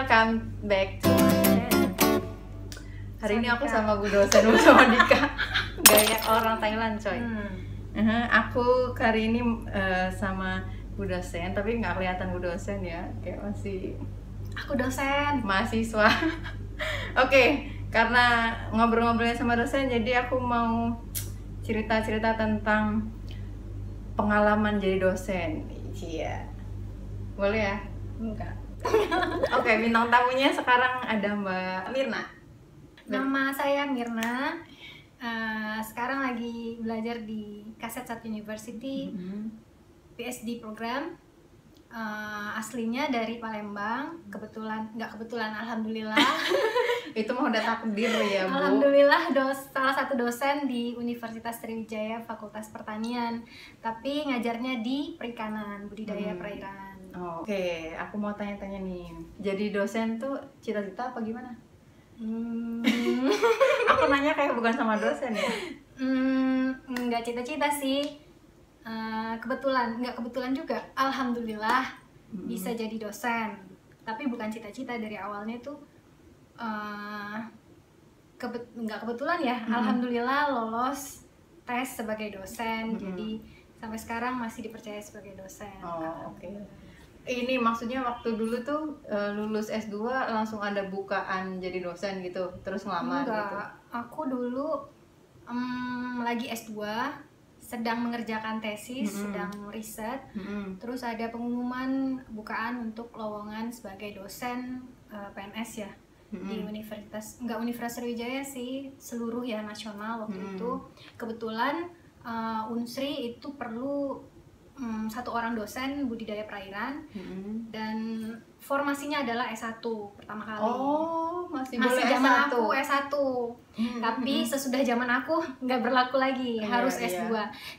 welcome back to my channel. Hari ini aku sama Bu dosen sama Dika. Gaya orang Thailand coy. Aku hari ini sama Bu dosen, tapi nggak kelihatan Bu dosen ya, kayak masih aku dosen mahasiswa. Oke, karena ngobrol-ngobrolnya sama dosen, jadi aku mau cerita-cerita tentang pengalaman jadi dosen. Iya, boleh ya? enggak. Oke, bintang tamunya sekarang ada Mbak Mirna. Nama saya Mirna. Sekarang lagi belajar di Kaset University, PhD program. Aslinya dari Palembang. Nggak kebetulan, alhamdulillah. Itu mah udah takdir ya, Bu. Alhamdulillah salah satu dosen di Universitas Sriwijaya Fakultas Pertanian, tapi ngajarnya di perikanan, budidaya perairan. Oke, aku mau tanya-tanya nih. Jadi dosen tuh cita-cita apa gimana? Aku nanya kayak bukan sama dosen ya. Nggak cita-cita sih. Nggak kebetulan juga. Alhamdulillah bisa jadi dosen. Tapi bukan cita-cita dari awalnya tuh. Nggak kebetulan ya. Alhamdulillah lolos tes sebagai dosen. Jadi sampai sekarang masih dipercaya sebagai dosen. Oke. Ini maksudnya waktu dulu tuh lulus S2 langsung ada bukaan jadi dosen gitu, terus ngelamar Enggak, gitu? aku dulu lagi S2, sedang mengerjakan tesis, sedang riset, terus ada pengumuman bukaan untuk lowongan sebagai dosen PNS ya, di Universitas Sriwijaya sih, seluruh ya, nasional waktu itu. Kebetulan Unsri itu perlu satu orang dosen budidaya perairan, dan formasinya adalah S1 pertama kali. Masih zaman S1. aku S1. Tapi sesudah zaman aku nggak berlaku lagi, harus S2.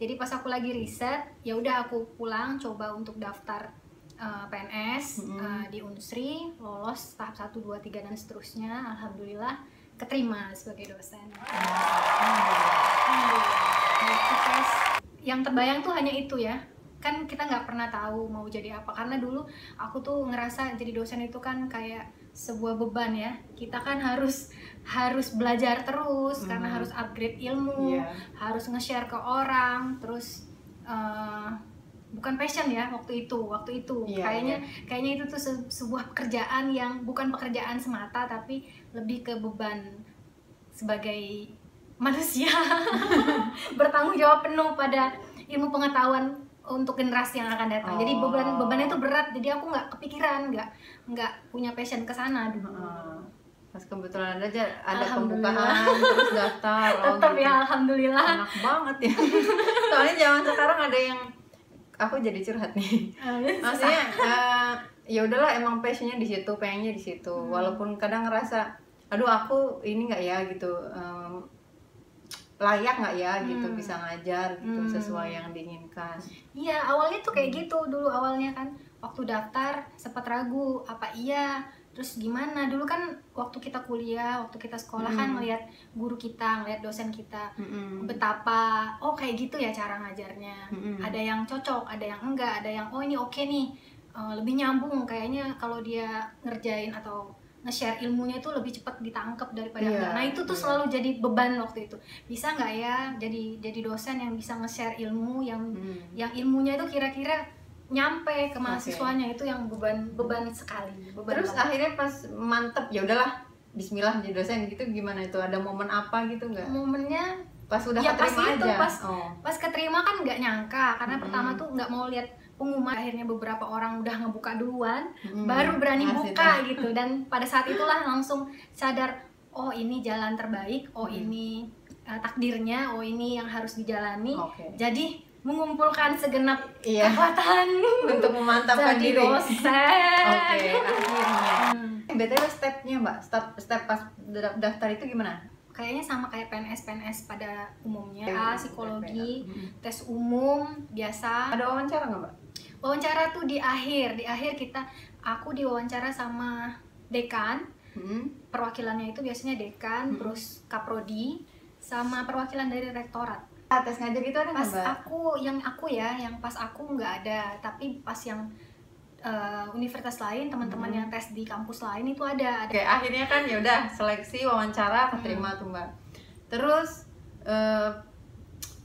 Jadi pas aku lagi riset, ya udah aku pulang coba untuk daftar PNS di Unsri, lolos tahap 1, 2, 3 dan seterusnya. Alhamdulillah keterima sebagai dosen. Sukses. Yang terbayang tuh hanya itu ya. Kan kita nggak pernah tahu mau jadi apa, karena dulu aku tuh ngerasa jadi dosen itu kan kayak sebuah beban ya. Kita kan harus belajar terus, karena harus upgrade ilmu, harus nge-share ke orang, terus bukan passion ya waktu itu. Kayaknya itu tuh sebuah pekerjaan yang bukan pekerjaan semata, tapi lebih ke beban sebagai manusia. Bertanggung jawab penuh pada ilmu pengetahuan untuk generasi yang akan datang. Jadi bebannya itu berat. Jadi aku nggak kepikiran, nggak punya passion ke sana dulu. Pas kebetulan aja ada pembukaan terus daftar. Tetap gitu. ya, alhamdulillah. Enak banget ya. Soalnya zaman sekarang ada yang, aku jadi curhat nih. Maksudnya ya udahlah, emang passionnya di situ, pengennya di situ. Walaupun kadang ngerasa, aduh aku ini nggak ya gitu. Layak nggak ya gitu, bisa ngajar gitu sesuai yang diinginkan. Iya, awalnya tuh kayak gitu dulu awalnya kan. Waktu daftar sempat ragu, apa iya, terus gimana. Dulu kan waktu kita kuliah, waktu kita sekolah kan ngelihat guru kita, ngelihat dosen kita, betapa kayak gitu ya cara ngajarnya. Ada yang cocok, ada yang enggak, ada yang ini oke nih, lebih nyambung kayaknya kalau dia ngerjain atau nge-share ilmunya itu lebih cepat ditangkap daripada enggak. Nah itu tuh selalu jadi beban waktu itu. Bisa nggak ya jadi dosen yang bisa nge-share ilmu yang ilmunya itu kira-kira nyampe ke mahasiswanya. Itu yang beban sekali. Terus banget. akhirnya pas mantep, ya udahlah Bismillah jadi dosen gitu, gimana itu? Ada momen apa gitu nggak? Momennya Pas udah ya keterima itu, aja? pas keterima kan nggak nyangka, karena pertama tuh nggak mau lihat pengumuman. Akhirnya beberapa orang udah ngebuka duluan, baru berani buka gitu. Dan pada saat itulah langsung sadar, ini jalan terbaik, ini takdirnya, ini yang harus dijalani. Jadi mengumpulkan segenap kekuatan untuk memantapkan jadi diri. dosen. Akhirnya. BTW stepnya Mbak, step pas daftar itu gimana? Kayaknya sama kayak PNS pada umumnya, psikologi, tes umum biasa. Ada wawancara nggak Mbak? Wawancara tuh di akhir aku diwawancara sama dekan. Perwakilannya itu biasanya dekan, terus kaprodi, sama perwakilan dari rektorat. Tes ngajar gitu ada nggak Mbak? Yang pas aku nggak ada, tapi pas yang universitas lain, teman-teman yang tes di kampus lain itu ada. Oke, akhirnya kan ya udah seleksi wawancara keterima tuh Mbak. Terus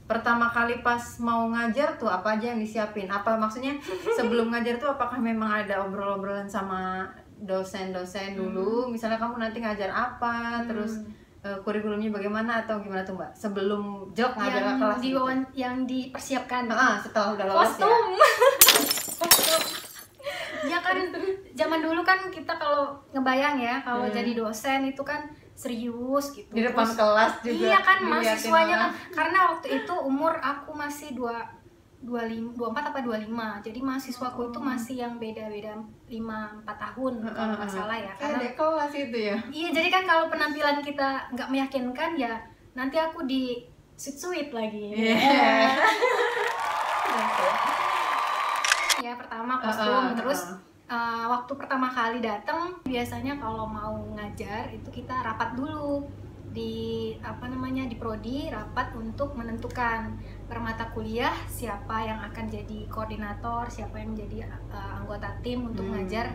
pertama kali pas mau ngajar tuh apa aja yang disiapin? Apa maksudnya sebelum ngajar tuh apakah memang ada obrol-obrolan sama dosen-dosen dulu? Misalnya kamu nanti ngajar apa, terus kurikulumnya bagaimana atau gimana tuh Mbak? Sebelum jok ngajar ke kelas gitu? Yang dipersiapkan setelah udah lolos kostum. ya? Kostum. Ya kan zaman dulu kan kita kalau ngebayang ya kalau jadi dosen itu kan serius gitu. Di depan kelas juga. Iya kan mahasiswanya kan, karena waktu itu umur aku masih 24 apa 25. Jadi mahasiswaku itu masih yang beda-beda 5-4 tahun kalau nggak salah ya. Karena ada kelas itu ya. Iya, jadi kan kalau penampilan kita nggak meyakinkan ya nanti aku di sweet lagi. Ya pertama kostum, terus waktu pertama kali datang biasanya kalau mau ngajar itu kita rapat dulu di di prodi, rapat untuk menentukan per mata kuliah siapa yang akan jadi koordinator, siapa yang menjadi anggota tim untuk ngajar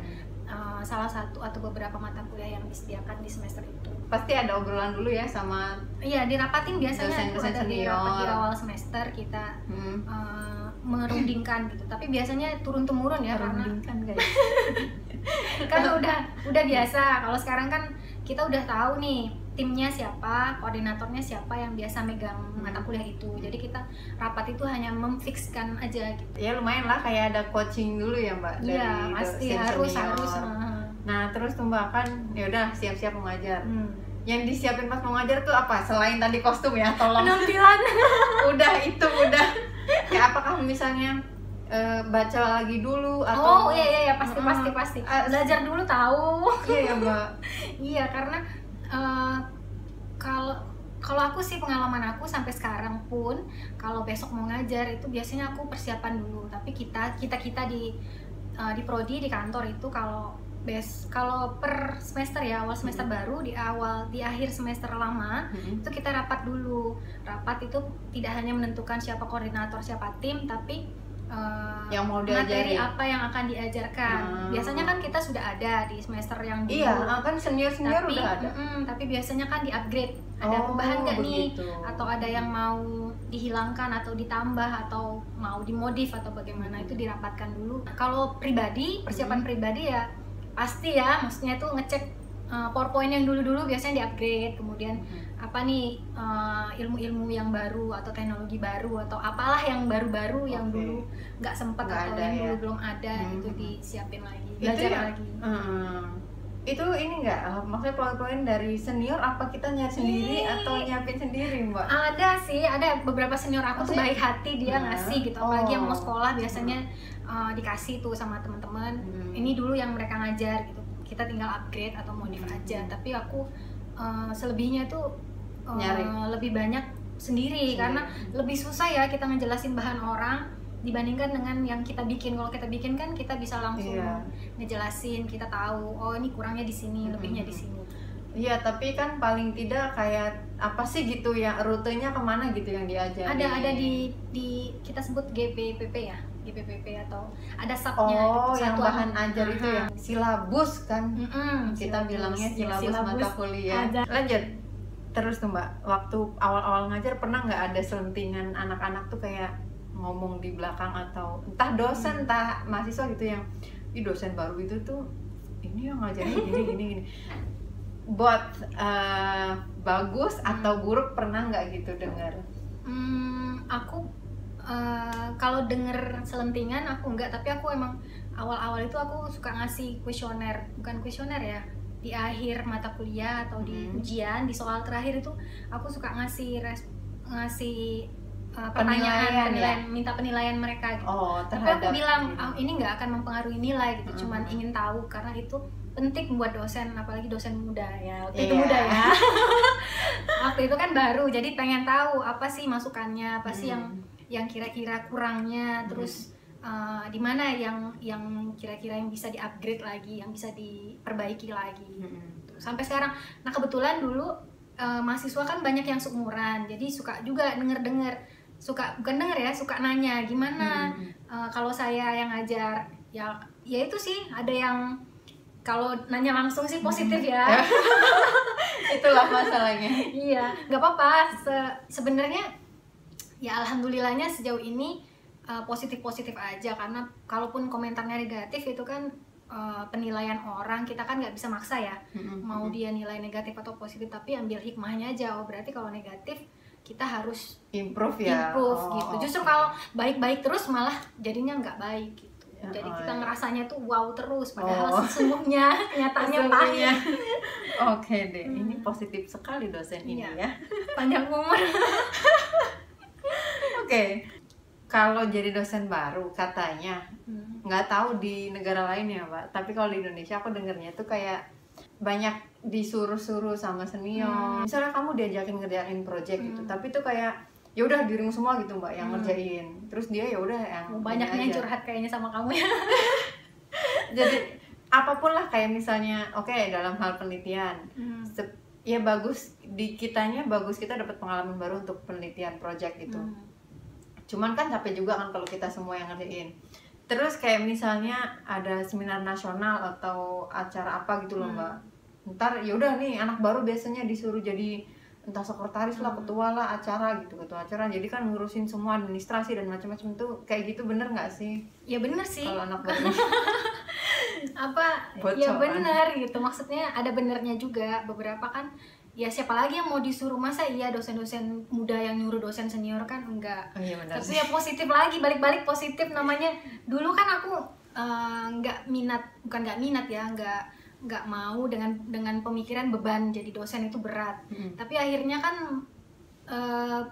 salah satu atau beberapa mata kuliah yang disediakan di semester itu. Pasti ada obrolan dulu ya sama dirapatin biasanya dosen-dosen ada di senior. di awal semester kita merundingkan gitu, tapi biasanya turun temurun ya karena kan udah biasa. Kalau sekarang kan kita udah tahu nih timnya siapa, koordinatornya siapa yang biasa megang mata kuliah itu, jadi kita rapat itu hanya memfikskan aja gitu. Ya lumayan lah kayak ada coaching dulu ya Mbak. Iya pasti harus. Nah terus tuh Mbak kan ya udah siap-siap mau ngajar. Yang disiapin pas mau ngajar tuh apa selain tadi kostum ya, tolong penampilan. udah ya apakah misalnya baca lagi dulu atau iya pasti belajar dulu tahu. Iya ya Mbak. Iya karena kalau aku sih pengalaman aku sampai sekarang pun kalau besok mau ngajar itu biasanya aku persiapan dulu. Tapi kita di prodi di kantor itu kalau per semester ya, awal semester baru di akhir semester lama itu kita rapat dulu. Rapat itu tidak hanya menentukan siapa koordinator, siapa tim, tapi yang mau materi diajari apa yang akan diajarkan. Biasanya kan kita sudah ada di semester yang dulu. Iya, kan senior udah ada. Tapi biasanya kan di-upgrade. Ada perubahan nggak nih? Atau ada yang mau dihilangkan atau ditambah atau mau dimodif atau bagaimana, itu dirapatkan dulu. Kalau pribadi, persiapan pribadi ya pasti ya, maksudnya tuh ngecek PowerPoint yang dulu-dulu biasanya di-upgrade, kemudian ilmu-ilmu yang baru atau teknologi baru atau apalah yang baru-baru yang dulu nggak sempat atau yang dulu belum ada, itu disiapin lagi, belajar lagi. Itu ini nggak, maksudnya PowerPoint dari senior apa kita nyari sendiri atau nyiapin sendiri Mbak? Ada sih, ada beberapa senior aku tuh baik hati, dia ngasih gitu, apalagi yang mau sekolah biasanya dikasih tuh sama teman-teman. Ini dulu yang mereka ngajar gitu, kita tinggal upgrade atau modif aja. Tapi aku selebihnya tuh lebih banyak sendiri karena lebih susah ya kita ngejelasin bahan orang dibandingkan dengan yang kita bikin. Kalau kita bikin kan kita bisa langsung ngejelasin, kita tahu oh ini kurangnya di sini, lebihnya di sini. Iya, tapi kan paling tidak kayak apa sih gitu ya, rutenya kemana gitu yang diajar. Ada di kita sebut GPPP ya, GPPP atau ada subnya gitu, yang bahan ajar itu ya, silabus kan, kita bilangnya silabus mata kuliah. Lanjut terus tuh Mbak, waktu awal-awal ngajar pernah nggak ada selentingan anak-anak tuh kayak ngomong di belakang atau entah dosen entah mahasiswa gitu yang dosen baru itu tuh ini yang ngajarnya gini buat bagus atau buruk, pernah nggak gitu dengar? Aku kalau denger selentingan aku enggak, tapi aku emang awal-awal itu aku suka ngasih bukan kuesioner ya, di akhir mata kuliah atau di ujian, di soal terakhir itu aku suka ngasih pertanyaan, minta penilaian mereka gitu. Tapi aku bilang ini nggak akan mempengaruhi nilai gitu, cuman ingin tahu karena itu penting buat dosen, apalagi dosen muda ya, waktu itu muda ya. Waktu itu kan baru, jadi pengen tahu apa sih masukannya, apa sih yang kira-kira kurangnya, terus di mana yang kira-kira yang bisa di-upgrade lagi, yang bisa diperbaiki lagi. Sampai sekarang. Nah kebetulan dulu mahasiswa kan banyak yang seumuran, jadi suka juga suka nanya gimana kalau saya yang ngajar ya, ya itu sih, ada yang kalau nanya langsung sih positif ya. Itulah masalahnya. Iya, nggak apa-apa. Sebenarnya ya alhamdulillahnya sejauh ini positif-positif aja, karena kalaupun komentarnya negatif itu kan penilaian orang, kita kan nggak bisa maksa ya mau dia nilai negatif atau positif, tapi ambil hikmahnya aja. Oh berarti kalau negatif kita harus improve ya, gitu. Justru kalau baik-baik terus malah jadinya nggak baik gitu. Jadi kita ngerasanya tuh wow terus, padahal sesungguhnya kenyataannya pahit. Oke deh, ini positif sekali dosen ini ya. Panjang umur. Oke, kalau jadi dosen baru katanya, nggak tahu di negara lain ya Mbak, tapi kalau di Indonesia aku dengernya tuh kayak banyak disuruh-suruh sama senior. Misalnya kamu diajakin ngerjain project gitu, tapi tuh kayak ya udah dirimu semua gitu Mbak yang ngerjain, terus dia ya udah yang banyaknya yang curhat kayaknya sama kamu ya. Jadi apapun lah, kayak misalnya dalam hal penelitian ya bagus di kitanya, bagus kita dapat pengalaman baru untuk penelitian project gitu. Cuman kan capek juga kan kalau kita semua yang ngerjain. Terus kayak misalnya ada seminar nasional atau acara apa gitu loh Mbak, ntar yaudah nih anak baru biasanya disuruh jadi entah sekretaris lah, ketua lah acara gitu, ketua acara, jadi kan ngurusin semua administrasi dan macam-macam tuh. Kayak gitu bener nggak sih? Ya bener sih kalau anak baru. Ya bener gitu, maksudnya ada benernya juga. Beberapa kan ya siapa lagi yang mau disuruh, masa iya dosen-dosen muda yang nyuruh dosen senior, kan enggak. Tapi ya positif lagi, balik-balik positif namanya. Dulu kan aku nggak minat ya, nggak mau dengan pemikiran beban jadi dosen itu berat. Tapi akhirnya kan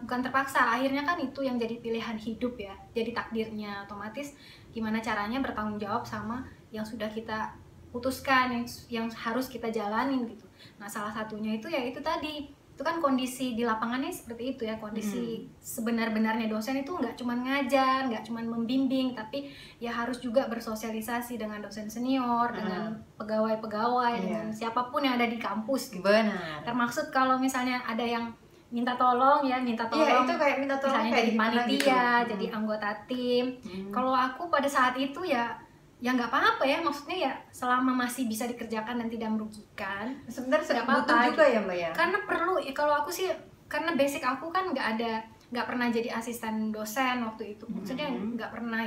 bukan terpaksa, akhirnya kan itu yang jadi pilihan hidup ya, jadi takdirnya. Otomatis gimana caranya bertanggung jawab sama yang sudah kita putuskan, yang harus kita jalanin gitu. Nah salah satunya itu ya itu tadi, itu kan kondisi di lapangannya seperti itu ya. Kondisi sebenar-benarnya dosen itu nggak cuma ngajar, nggak cuma membimbing, tapi ya harus juga bersosialisasi dengan dosen senior, dengan pegawai-pegawai, dengan siapapun yang ada di kampus gitu. Benar. Termaksud kalau misalnya ada yang minta tolong ya, itu kayak minta tolong, misalnya kayak jadi panitia gitu. Jadi anggota tim. Kalau aku pada saat itu ya nggak apa-apa ya, maksudnya ya selama masih bisa dikerjakan dan tidak merugikan. Sebenarnya butuh juga ya Mbak ya, karena perlu ya. Kalau aku sih karena basic aku kan nggak pernah jadi asisten dosen waktu itu, maksudnya nggak pernah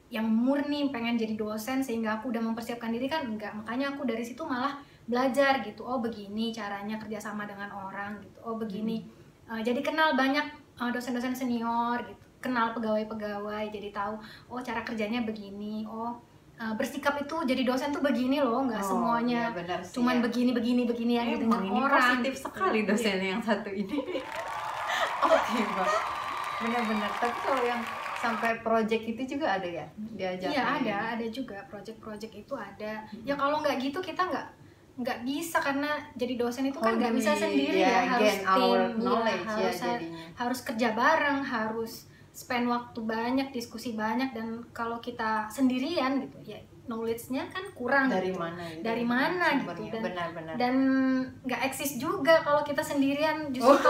yang murni pengen jadi dosen sehingga aku udah mempersiapkan diri kan, enggak. Makanya aku dari situ malah belajar gitu, oh begini caranya kerjasama dengan orang gitu, oh begini. Jadi kenal banyak dosen-dosen senior gitu, kenal pegawai-pegawai, jadi tahu oh cara kerjanya begini, oh bersikap itu jadi dosen tuh begini loh, nggak semuanya ya cuman begini yang didengar orang. Positif sekali dosen yang satu ini. Oke Mbak, benar-benar. Tapi kalau yang sampai project itu juga ada ya diajak? Iya ada juga project itu ada. Ya kalau nggak gitu kita nggak bisa, karena jadi dosen itu kan nggak bisa sendiri ya, harus tim, harus kerja bareng, harus spend waktu banyak, diskusi banyak. Dan kalau kita sendirian gitu ya knowledge-nya kan kurang dari gitu. mana gitu. Benar-benar. Dan nggak eksis juga kalau kita sendirian. Justru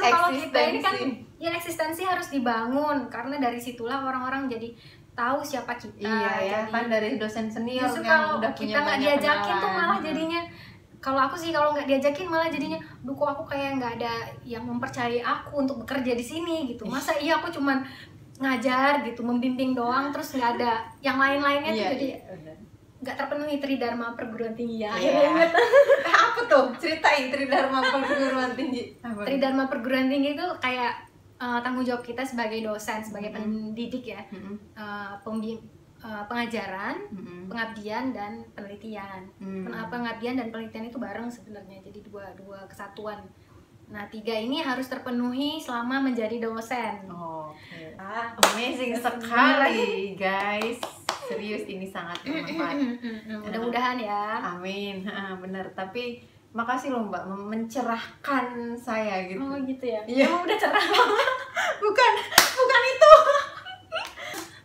kalau kita ini kan ya eksistensi harus dibangun, karena dari situlah orang-orang jadi tahu siapa kita. Iya ya, kan dari dosen senior justru yang udah kita punya nggak banyak diajakin kenalan tuh malah jadinya, kalau aku sih kalau nggak diajakin malah jadinya duh kok aku kayak nggak ada yang mempercayai aku untuk bekerja di sini gitu. Masa iya aku cuman ngajar gitu, membimbing doang, terus nggak ada yang lain-lainnya tuh. Jadi nggak terpenuhi Tridharma perguruan tinggi ya. Apa tuh? Ceritain Tridharma perguruan tinggi. Tridharma perguruan tinggi itu kayak tanggung jawab kita sebagai dosen, sebagai pendidik ya. Pengajaran, pengabdian, dan penelitian. Pengabdian dan penelitian itu bareng sebenarnya, jadi dua kesatuan. Nah 3 ini harus terpenuhi selama menjadi dosen. Amazing sekali guys, serius ini sangat bermanfaat. Mudah-mudahan ya. Amin. Bener, tapi makasih loh Mbak mencerahkan saya gitu. Oh gitu ya? Iya. Udah cerah. bukan itu.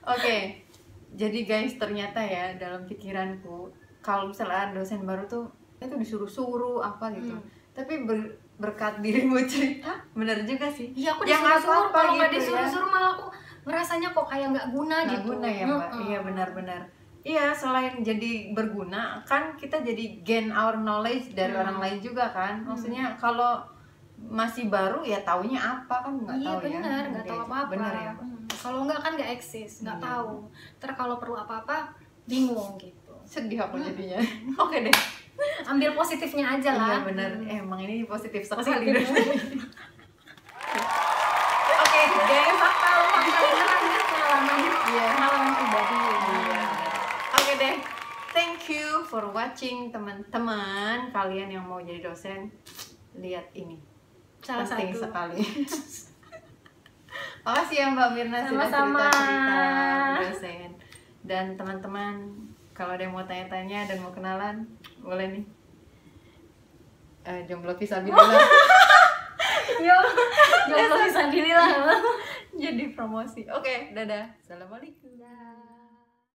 Oke. Jadi guys, ternyata ya dalam pikiranku kalau misalnya dosen baru tuh itu disuruh-suruh apa gitu. Tapi berkat dirimu cerita, bener juga sih. Iya, aku disuruh-suruh. Kalau nggak disuruh-suruh malah aku ngerasanya kok kayak nggak guna gitu. Nggak guna ya Mbak. Iya benar-benar. Iya, selain jadi berguna, kan kita jadi gain our knowledge dari orang lain juga kan. Maksudnya kalau masih baru ya taunya apa kan nggak Iya tahu ya. benar, nggak tahu apa-apa. Benar ya. Kalau nggak kan nggak eksis, nggak tahu. Terus kalau perlu apa-apa bingung gitu. Sedih aku jadinya. Oke deh. Ambil positifnya aja lah. Iya benar. Emang ini positif sekali. Oke, guys. Fakta beneran nih pengalaman pribadi. Iya. Oke deh. Thank you for watching teman-teman kalian yang mau jadi dosen. Lihat ini. Salah penting satu sekali. Makasih ya Mbak Mirna sudah Sama-sama. cerita-cerita dosen. Dan teman-teman kalau ada yang mau tanya-tanya dan mau kenalan, boleh nih. Jomblo fisabilillah. Yo, jomblo fisabilillah. Jadi promosi. Oke, dadah. Assalamualaikum. Dah.